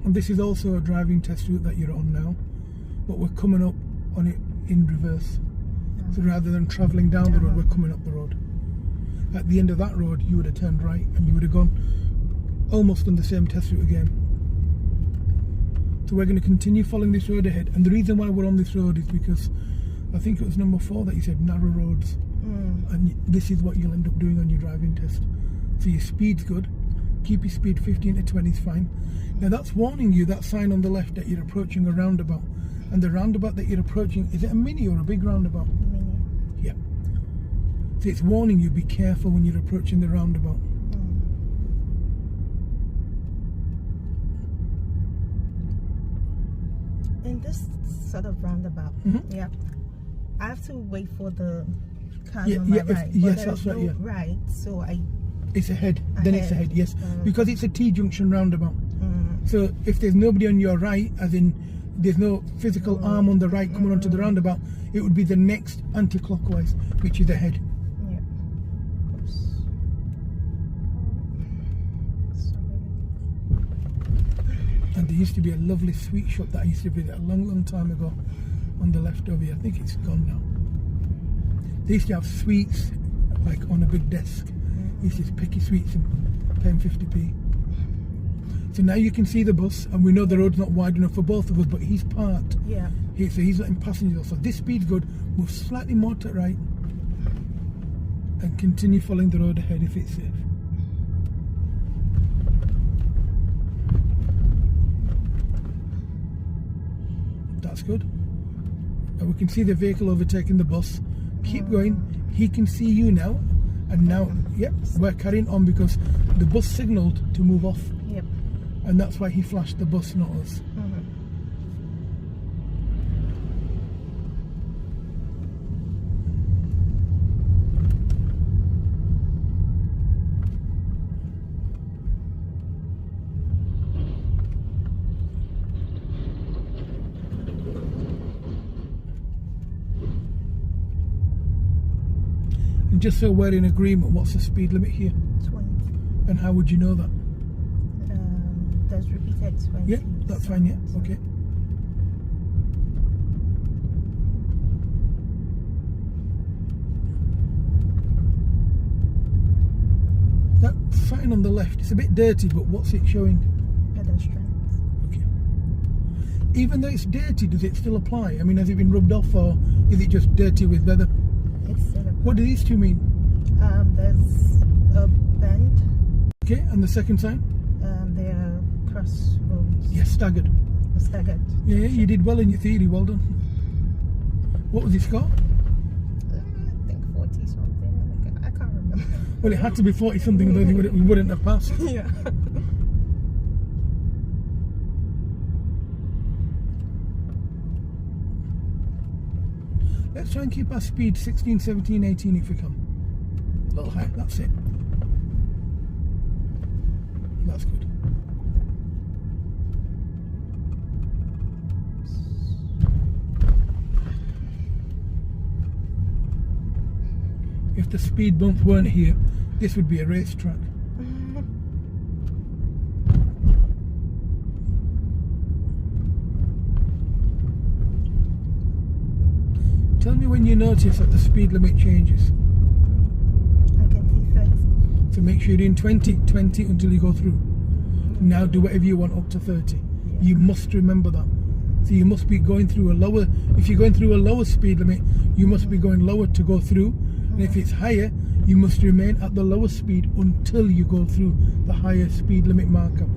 And this is also a driving test route that you're on now, but we're coming up on it in reverse. So rather than travelling down the road, we're coming up the road. At the end of that road, you would have turned right and you would have gone almost on the same test route again. So we're going to continue following this road ahead. And the reason why we're on this road is because I think it was number 4 that you said, narrow roads. And this is what you'll end up doing on your driving test. So your speed's good. Keep your speed 15 to 20 is fine. Now that's warning you, that sign on the left, that you're approaching a roundabout. And the roundabout that you're approaching, is it a mini or a big roundabout? Mini. Yeah. So it's warning you, be careful when you're approaching the roundabout. In this sort of roundabout, yeah, I have to wait for the car on my right. Yes, that's right. Right, so it's ahead. Then it's ahead. Yes, because it's a T-junction roundabout. So if there's nobody on your right, as in there's no physical arm on the right coming onto the roundabout, it would be the next anti-clockwise, which is ahead. Yeah. Oops. Sorry. And there used to be a lovely sweet shop that I used to visit a long time ago on the left over here. I think it's gone now. They used to have sweets like on a big desk. You used to just pick your sweets and pay them 50p. So now you can see the bus, and we know the road's not wide enough for both of us, but he's parked. Yeah. So he's letting passengers. So this speed's good. Move slightly more to the right and continue following the road ahead if it's safe. That's good. And we can see the vehicle overtaking the bus. Keep going. He can see you now. And now, yep, we're carrying on because the bus signalled to move off. Yep. And that's why he flashed the bus, not us. And just so we're in agreement, what's the speed limit here? 20. And how would you know that? There's repeated 20. Yeah, that's fine, yeah, okay. That sign on the left, it's a bit dirty, but what's it showing? Pedestrians. Okay. Even though it's dirty, does it still apply? I mean, has it been rubbed off, or is it just dirty with weather? It's still apply. What do these two mean? There's a bend. Okay, and the second sign? They're crossroads. Yes, staggered. Staggered. Yeah, you did well in your theory, well done. What was it, Scott? I think 40 something. I can't remember. Well, it had to be 40 something, otherwise we wouldn't have passed. Yeah. Let's try and keep our speed 16, 17, 18 if we can. A little high, that's it. That's good. If the speed bumps weren't here, this would be a racetrack. Tell me when you notice that the speed limit changes. I can see 30. So make sure you're in 20 until you go through. Now do whatever you want up to 30. You must remember that. So you must be going through a lower, if you're going through a lower speed limit, you must be going lower to go through. And if it's higher, you must remain at the lower speed until you go through the higher speed limit marker.